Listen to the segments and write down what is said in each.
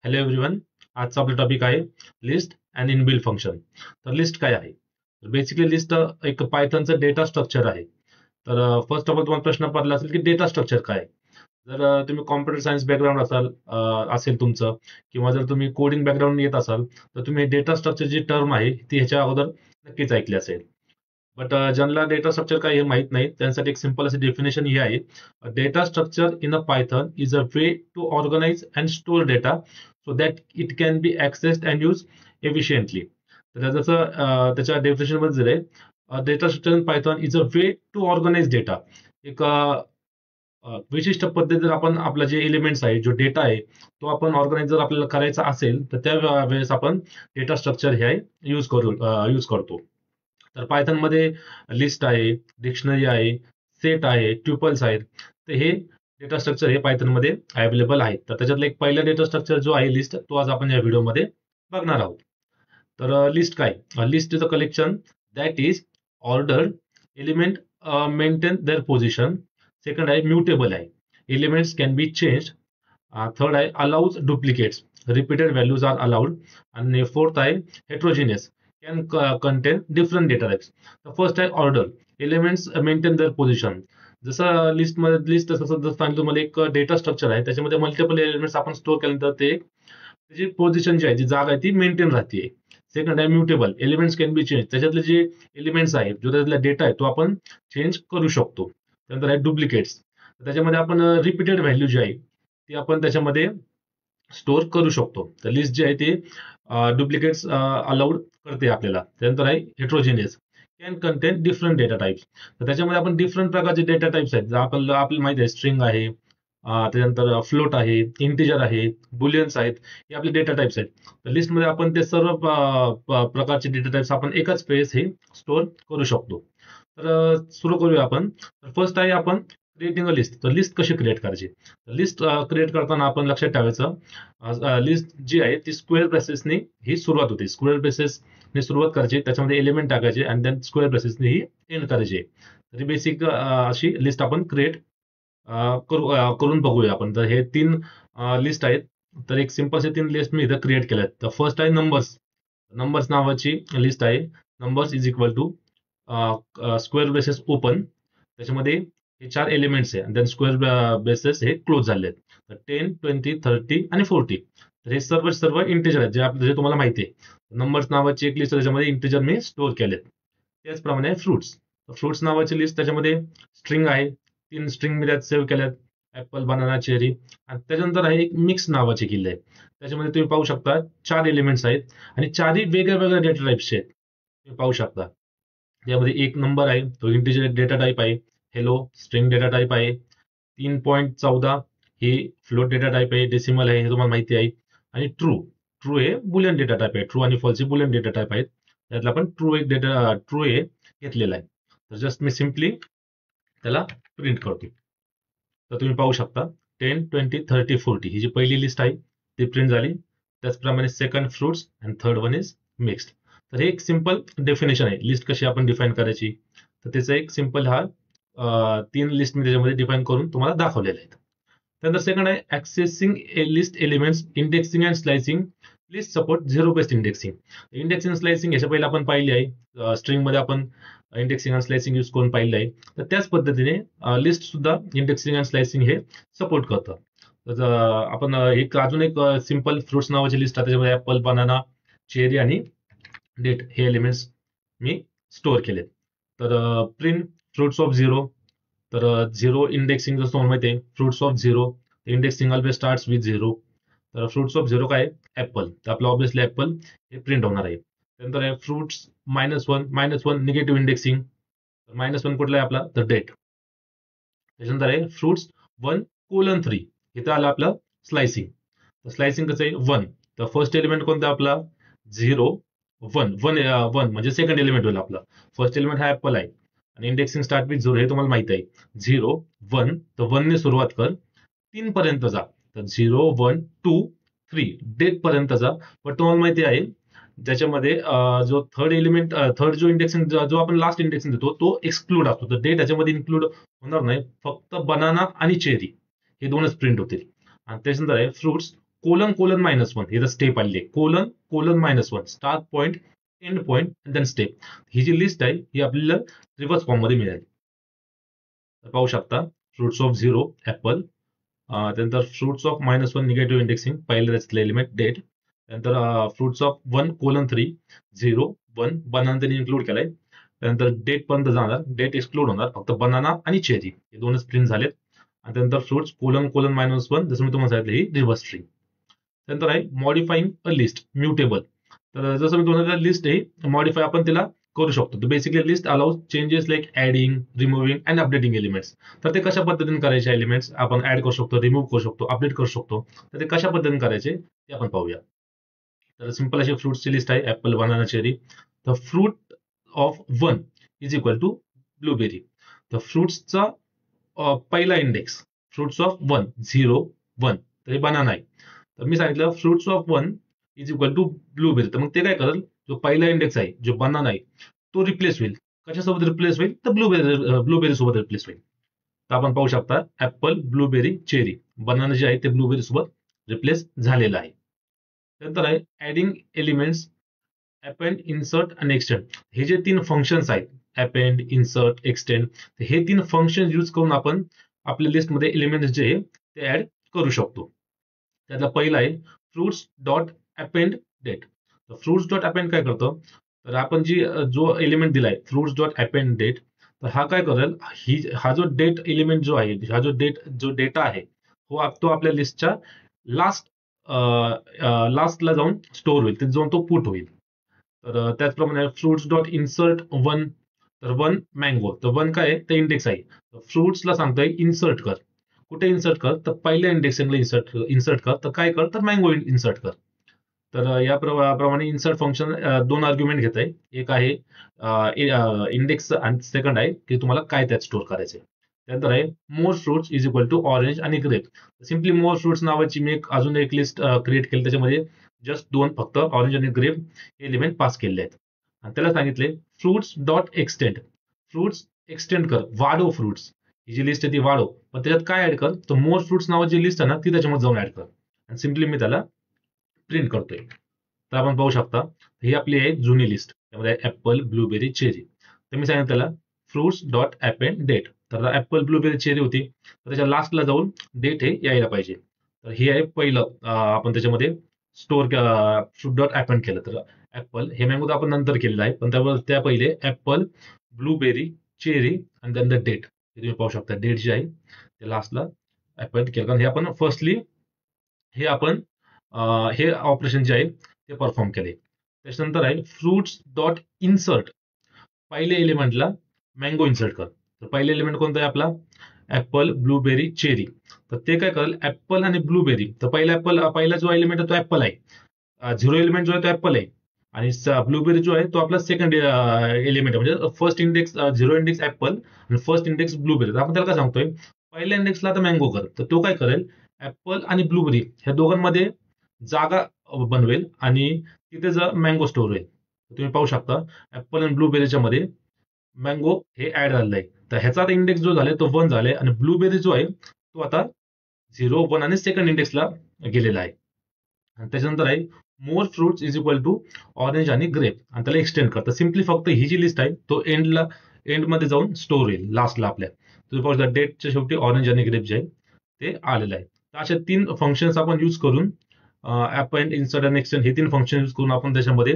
Hello everyone. आजचा आपला topic आहे लिस्ट अँड इनबिल्ट फंक्शन. तर लिस्ट काय आहे? बेसिकली लिस्ट एक पायथनचं डेटा स्ट्रक्चर आहे. तर फर्स्ट ऑफ ऑल तुम्हाला प्रश्न पडला असेल की डेटा स्ट्रक्चर काय आहे. जर तुम्ही कॉम्प्युटर सायन्स बॅकग्राऊंड असेल तुमचं, किंवा जर तुम्ही कोडिंग बॅकग्राऊंड येत असाल, तर तुम्ही डेटा स्ट्रक्चर जी टर्म आहे ती ह्याच्या अगोदर नक्कीच ऐकली असेल. बट ज्यांना डेटा स्ट्रक्चर काय हे माहित नाही त्यांसाठी एक सिंपल अशी डेफिनेशन ही आहे. Data structure in a Python is a way to organize and store data so that it can be accessed and use efficiently. तर जसं त्याच्या डेफिनेशन मध्ये दिलंय, data structure in Python is a way to organize data. एक विशिष्ट पद्धत जर आपण आपला जे एलिमेंट्स आहे, जो डेटा आहे, तो आपण ऑर्गनाइज जर आपल्याला करायचा असेल तर त्या वेळेस आपण डेटा स्ट्रक्चर हे यूज करतो. तर पायथन मध्ये लिस्ट आहे, डिक्शनरी आहे, सेट आहे, ट्युपल्स आहेत. तर हे डेटा स्ट्रक्चर हे पायथन मध्ये अवेलेबल आहेत. तर त्याच्यातलं एक पहिला डेटा स्ट्रक्चर जो आहे लिस्ट, तो आज आपण या व्हिडिओमध्ये बघणार आहोत. तर लिस्ट काय? List is a collection that is ordered element maintain their position. Second आहे म्युटेबल आहे, elements can be change. Third आहे allows duplicates, repeated values are allowed. आणि फोर्थ आहे heterogeneous, can contain different data types. तर first आहे order, elements maintain their position. जसं लिस्टमध्ये list जसं तुम्हाला एक डेटा स्ट्रक्चर आहे, त्याच्यामध्ये मल्टिपल एलिमेंट्स आपण स्टोअर केल्यानंतर ते त्याची पोझिशन जी आहे, जी जागा आहे ती मेंटेन राहते. सेकंड आहे mutable, elements can be change, त्याच्यातले जे एलिमेंट्स आहेत, जो त्यातला डेटा आहे तो आपण चेंज करू शकतो. त्यानंतर आहे डुप्लिकेट्स, त्याच्यामध्ये आपण रिपीटेड व्हॅल्यू जी आहे ती आपण त्याच्यामध्ये स्टोअर करू शकतो. तर लिस्ट जी आहे ती डुप्लिकेट्स अलाउड करते आपल्याला. त्यानंतर आहे heterogeneous, can contain different data types. तर त्याच्यामध्ये आपण डिफरंट प्रकारचे डेटा टाइप्स आहेत. आपल्याला माहिती आहे स्ट्रिंग आहे, त्याच्यानंतर फ्लोट आहे, इंटिजर आहे, बुलियन्स आहेत, हे आपले डेटा टाइप्स आहेत. तर लिस्टमध्ये आपण ते सर्व प्रकारचे डेटा टाइप्स आपण एकाच स्पेस हे स्टोअर करू शकतो. तर सुरू करूया आपण. तर फर्स्ट आहे आपण क्रिएटिंग अ लिस्ट. तर लिस्ट कशी क्रिएट करायची? लिस्ट क्रिएट करताना आपण लक्षात ठेवायचं, लिस्ट जी आहे ती स्क्वेअर ब्रेसेसने ही सुरुवात होते. स्क्वेअर ब्रेसेसने सुरुवात करायची, त्याच्यामध्ये एलिमेंट टाकायचे आणि देन स्क्वेअर ब्रेसेसने ही एंड करायची. तर बेसिक अशी लिस्ट आपण क्रिएट करून बघूया आपण. तर हे तीन लिस्ट आहेत. तर एक सिंपल से तीन लिस्ट मी इथं क्रिएट केल्यात. तर फर्स्ट आहे नंबर्स. नंबर्स नावाची लिस्ट आहे. Numbers is equal to square braces open, त्याच्यामध्ये हे चार एलिमेंट्स आहे आणि देन स्क्वेअर ब्रेसेस हे क्लोज झाले आहेत. तर 10, 20, 30 आणि 40. तर हे सर्व इंटिजर आहेत, जे तुम्हाला माहिती आहे. नंबर्स नावाची एक लिस्ट, त्याच्यामध्ये इंटिजर मी स्टोअर केलेत. त्याचप्रमाणे फ्रुट्स. फ्रुट्स नावाची लिस्ट, त्याच्यामध्ये स्ट्रिंग आहे, तीन स्ट्रिंग मी त्यात सेव्ह केल्यात, ऍपल, बनाना, चेरी. आणि त्याच्यानंतर आहे एक मिक्स नावाची किल्ले आहे, त्याच्यामध्ये तुम्ही पाहू शकता चार एलिमेंट्स आहेत आणि चारही वेगळ्या वेगळ्या डेटा टाइप्सचे आहेत, तुम्ही पाहू शकता. त्यामध्ये एक नंबर आहे, तो इंटिजर डेटा टाइप आहे. हेलो स्ट्रिंग डेटा टाइप आहे. 3.14 हे फ्लोट डेटा टाइप आहे. डेसिमल आहे, हे तुम्हाला माहिती आहे. आणि ट्रू, ट्रू हे बुलियन डेटा टाइप आहे. ट्रू आणि फॉल्स हे बुलियन डेटा टाइप आहेत. त्यातला आपण ट्रू हे घेतलेला आहे. तर जस्ट मी सिम्पली त्याला प्रिंट करतो. तर तुम्ही पाहू शकता 10, 20, 30, 40 ही जी पहिली लिस्ट आहे ती प्रिंट झाली. त्याचप्रमाणे सेकंड फ्रुट्स आणि थर्ड वन इज मिक्स्ड. तर हे एक सिंपल डेफिनेशन आहे लिस्ट कशी आपण डिफाईन करायची. तर त्याचा एक सिंपल हा तीन लिस्ट मी त्याच्यामध्ये डिफाईन करून तुम्हाला दाखवलेले आहेत. त्यानंतर सेकंड आहे ऍक्सेसिंग list elements, indexing and slicing. List support zero based indexing. Indexing slicing ह्याच्या पहिले आपण पाहिली आहे, स्ट्रिंग मध्ये आपण इंडेक्सिंग आणि स्लायसिंग यूज करून पाहिलं आहे. तर त्याच पद्धतीने लिस्ट सुद्धा इंडेक्सिंग आणि स्लायसिंग हे सपोर्ट करतं. तर आपण एक अजून एक सिंपल फ्रुट्स नावाची लिस्ट आहे, त्याच्यामध्ये ऍपल, बनाना, चेरी आणि डेट हे एलिमेंट्स मी स्टोअर केलेत. तर प्रिंट फ्रुट्स ऑफ झिरो. तर झिरो इंडेक्सिंग जसं तुम्हाला माहिती आहे, fruits of zero indexing always starts with zero. तर फ्रुट्स ऑफ झिरो काय? ऍपल. तर आपलं ऑब्व्हियसली ऍपल हे प्रिंट होणार आहे. त्यानंतर आहे फ्रुट्स -1 निगेटिव्ह इंडेक्सिंग. -1 कुठला आहे आपला? तर डेट. त्याच्यानंतर आहे फ्रुट्स 1:3, इथं आलं आपलं स्लायसिंग. तर स्लायसिंग कसं आहे? 1. तर फर्स्ट एलिमेंट कोणता आपला? 0, 1. 1 म्हणजे सेकंड एलिमेंट होईल आपला. फर्स्ट एलिमेंट हा ऍपल आहे आणि इंडेक्सिंग स्टार्ट विथ 0 हे तुम्हाला माहिती आहे. 0, 1. तर 1 ने सुरुवात कर, 3 पर्यंत जा. तर 0, 1, 2, 3 डेट पर्यंत जा. पण तुम्हाला माहिती आहे ज्याच्यामध्ये जो थर्ड एलिमेंट, थर्ड जो इंडेक्सिंग, जो आपण लास्ट इंडेक्सिंग देतो तो एक्सक्लूड असतो. तर डेट त्याच्यामध्ये इन्क्लूड होणार नाही, फक्त बनाना आणि चेरी हे दोनच प्रिंट होतील. आणि त्याच्यानंतर आहे फ्रुट्स कोलन कोलन -1 हे जर स्टेप आलेली आहे, colon colon -1 start point end point then step. ही जी लिस्ट आहे ही आपल्याला रिव्हर्स फॉर्म मध्ये मिळेल. पाहू शकता फ्रुट्स ऑफ 0 ऍपल, त्यानंतर फ्रुट्स ऑफ -1 निगेटिव्ह इंडेक्सिंग पहिलं त्याच्यातलं एलिमेंट डेट, त्यानंतर फ्रुट्स ऑफ 1:3 0 1 बनाना त्यांनी इन्क्लूड केलाय, त्यानंतर डेट पर्यंत जाणार, डेट एक्सक्लूड होणार, फक्त बनाना आणि चेरी हे दोनच प्रिंट झालेत. आणि त्यानंतर फ्रुट्स कोलन कोलन -1 जसं मी तुम्हाला सांगितलं ही रिव्हर्स स्ट्रिंग. त्यानंतर आहे मॉडिफाईंग अ लिस्ट म्युटेबल. तर जसं मी तुम्हाला लिस्ट आहे मॉडिफाय आपण तिला करू शकतो. तर basically list allows changes like adding, removing and updating elements. तर ते कशा पद्धतीने करायचे एलिमेंट्स आपण ऍड करू शकतो, रिमूव्ह करू शकतो, अपडेट करू शकतो. तर ते कशा पद्धतीने करायचे ते आपण पाहूया. तर सिंपल अशी फ्रुट्सची लिस्ट आहे, ऍपल, बनाना, चेरी. तर fruit of 1 is equal to blueberry. तर फ्रुट्सचा पहिला इंडेक्स फ्रुट्स ऑफ 1 0 1 तर हे बनाना आहे. तर मी सांगितलं fruits of 1 is equal to blueberry. तर मग ते काय करेल, जो पहिला इंडेक्स आहे जो बनाना आहे तो रिप्लेस होईल. कशासोबत रिप्लेस होईल, तर ब्लूबेरी सोबत रिप्लेस होईल. तर आपण पाहू शकता ऍपल, ब्लूबेरी, चेरी, बनाना जे आहे ते ब्लूबेरी सोबत रिप्लेस झालेलं आहे. त्यानंतर आहे ऍडिंग एलिमेंट्स, अपेंड, इन्सर्ट आणि एक्सटेंड. हे जे 3 फंक्शन्स आहेत अपेंड, इन्सर्ट, एक्सटेंड, हे 3 फंक्शन यूज करून आपण आपल्या लिस्टमध्ये एलिमेंट्स जे आहे ते ऍड करू शकतो. त्यातला पहिला आहे फ्रुट्स डॉट अपेंड डेट. तर फ्रुट्स डॉट अपेंड काय करतो, तर आपण जो एलिमेंट दिलाय फ्रुट्स डॉट अपेंड डेट, तर हा काय करेल, हा जो डेट एलिमेंट जो आहे, हा जो डेटा आहे तो आपल्या लिस्टच्या लास्टला जाऊन स्टोअर होईल, तिथे जाऊन तो पुट होईल. तर त्याचप्रमाणे फ्रुट्स डॉट इन्सर्ट 1, तर 1 मँगो, तर 1 काय आहे, ते इंडेक्स आहे. फ्रुट्सला सांगतोय इन्सर्ट कर. कुठे इन्सर्ट कर, तर पहिल्या इंडेक्सिंगला इन्सर्ट कर. तर काय कर, तर मँगो इन्सर्ट कर. तर या प्रमाणे इन्सर्ट फंक्शन 2 आर्ग्युमेंट घेत आहे. एक आहे इंडेक्स आणि सेकंड आहे की तुम्हाला काय त्यात स्टोअर करायचंय. त्यानंतर आहे more fruits is equal to orange आणि ग्रेप. सिम्पली मोर फ्रुट्स नावाची मी अजून एक लिस्ट क्रिएट केली, त्याच्यामध्ये जस्ट 2 फक्त ऑरेंज आणि ग्रेप हे एलिमेंट पास केले आहेत. आणि त्याला सांगितले fruits dot extend. Fruits extend कर, वाढव फ्रुट्स. ही जी लिस्ट आहे ती वाढव, पण त्याच्यात काय ऍड कर, तर मोर फ्रुट्स नावाची लिस्ट आहे ना ती त्याच्यामध्ये जाऊन ऍड कर. आणि सिम्पली मी त्याला प्रिंट करतोय. तर आपण पाहू शकता ही आपली आहे जुनी लिस्ट, त्यामध्ये ऍपल, ब्लूबेरी, चेरी. तर मी सांगितलं त्याला फ्रुट्स डॉट अपेंड डेट. तर ऍपल, ब्लूबेरी, चेरी होती, तर त्याच्या लास्टला जाऊन डेट हे यायला पाहिजे. तर हे आहे पहिलं आपण त्याच्यामध्ये स्टोअर फ्रुट डॉट अपेंड केलं. तर ऍपल हे मँगो तर आपण नंतर केलेलं आहे, पण त्या पहिले ऍपल, ब्लूबेरी, चेरी आणि त्यानंतर डेट. तुम्ही पाहू शकता डेट जे आहे ते लास्टला अपेंड केलं, कारण हे आपण फर्स्टली हे आपण हे ऑपरेशन जे आहे ते परफॉर्म केले. त्याच्यानंतर आहे फ्रुट्स डॉट इन्सर्ट. पहिले एलिमेंटला मँगो इन्सर्ट कर. तर पहिले एलिमेंट कोणता आहे आपला, ऍपल, ब्लूबेरी, चेरी. तर ते काय करेल, ऍपल आणि ब्लूबेरी. तर पहिला जो एलिमेंट आहे तो ऍपल आहे, 0 एलिमेंट जो आहे तो ऍपल आहे, आणि ब्लूबेरी जो आहे तो आपला सेकंड एलिमेंट आहे. म्हणजे फर्स्ट इंडेक्स 0 इंडेक्स ऍपल आणि फर्स्ट इंडेक्स ब्लूबेरी. आपण त्याला काय सांगतोय, पहिल्या इंडेक्सला आता मँगो कर. तर तो काय करेल, ऍपल आणि ब्लूबेरी ह्या दोघांमध्ये जागा बनवेल आणि तिथे जर मँगो स्टोअर होईल. तुम्ही पाहू शकता ऍपल आणि ब्लूबेरीच्या मध्ये मँगो हे ऍड झालेलं आहे. तर ह्याचा इंडेक्स जो झालाय तो 1 झालाय, आणि ब्लूबेरी जो आहे तो आता 0 1 आणि सेकंड इंडेक्सला गेलेला आहे. आणि त्याच्यानंतर आहे more fruits is equal to orange आणि ग्रेप, आणि त्याला एक्सटेंड कर. तर सिम्पली फक्त ही जी लिस्ट आहे तो एंड मध्ये जाऊन स्टोअर होईल लास्टला आपल्या. तुम्ही पाहू शकता डेटच्या शेवटी ऑरेंज आणि ग्रेप जे आहे ते आलेलं आहे. तर अशा 3 फंक्शन्स आपण यूज करून अपेंड, इन्सर्ट आणि एक्सटेंड हे 3 फंक्शन यूज करून आपण त्याच्यामध्ये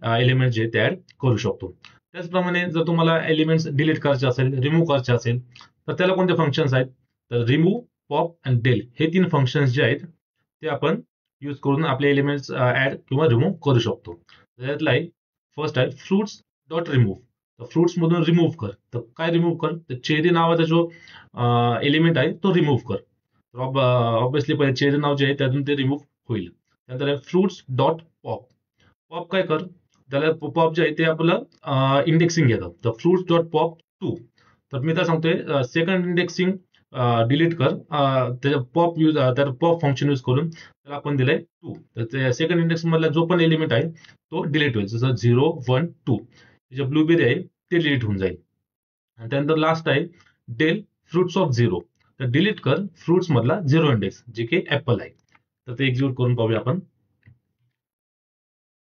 एलिमेंट जे ते ऍड करू शकतो. त्याचप्रमाणे जर तुम्हाला एलिमेंट्स डिलीट करायचे असेल, रिमूव्ह करायचे असेल, तर त्याला कोणते फंक्शन्स आहेत, तर रिमूव्ह, पॉप आणि डेल हे 3 फंक्शन्स जे आहेत ते आपण यूज करून आपले एलिमेंट्स ऍड किंवा रिमूव्ह करू शकतो. त्यातला आहे फर्स्ट आहे फ्रुट्स डॉट रिमूव्ह. तर फ्रुट्स मधून रिमूव्ह कर. तर काय रिमूव्ह कर, तर चेरी नावाचा जो एलिमेंट आहे तो रिमूव्ह कर. ऑब्विसली पहिले चेरी नाव जे आहे त्यातून ते रिमूव्ह होईल. त्यानंतर फ्रुट्स डॉट पॉप. पॉप काय कर, त्याला पॉप जे आहे ते आपलं इंडेक्सिंग घेतं. तर फ्रुट्स डॉट पॉप 2. तर मी तर सांगतोय सेकंड इंडेक्सिंग डिलीट कर. त्याच्या पॉप फंक्शन यूज करून त्याला आपण दिलंय 2. तर सेकंड इंडेक्स मधला जो पण एलिमेंट आहे तो डिलीट होईल, जसं 0 1 2. जे ब्लूबेरी आहे ते डिलीट होऊन जाईल. आणि त्यानंतर लास्ट आहे डेल फ्रुट्स ऑफ 0. तर डिलीट कर फ्रुट्स मधला 0 इंडेक्स जे की ऍपल आहे. तर ते एक्झिक्यूट करून पाहूया आपण.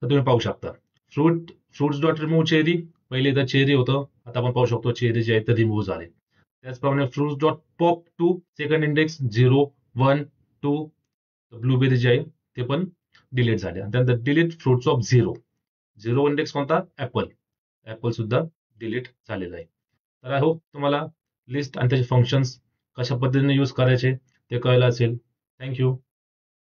तर तुम्ही पाहू शकता फ्रुट्स डॉट रिमूव्ह चेरी, पहिले इथं चेरी होतं, आता आपण पाहू शकतो चेरी जे आहे ते रिमूव्ह झाले. त्याचप्रमाणे fruits dot pop two second index 0 1 2, blueberry जे आहे ते पण डिलीट झाले. आणि त्यानंतर डिलीट फ्रुट्स ऑफ 0 इंडेक्स कोणता? ऍपल सुद्धा डिलीट झालेला आहे. तर आय होप तुम्हाला लिस्ट आणि त्याचे फंक्शन्स कशा पद्धतीने यूज करायचे ते कळलं असेल. थँक्यू.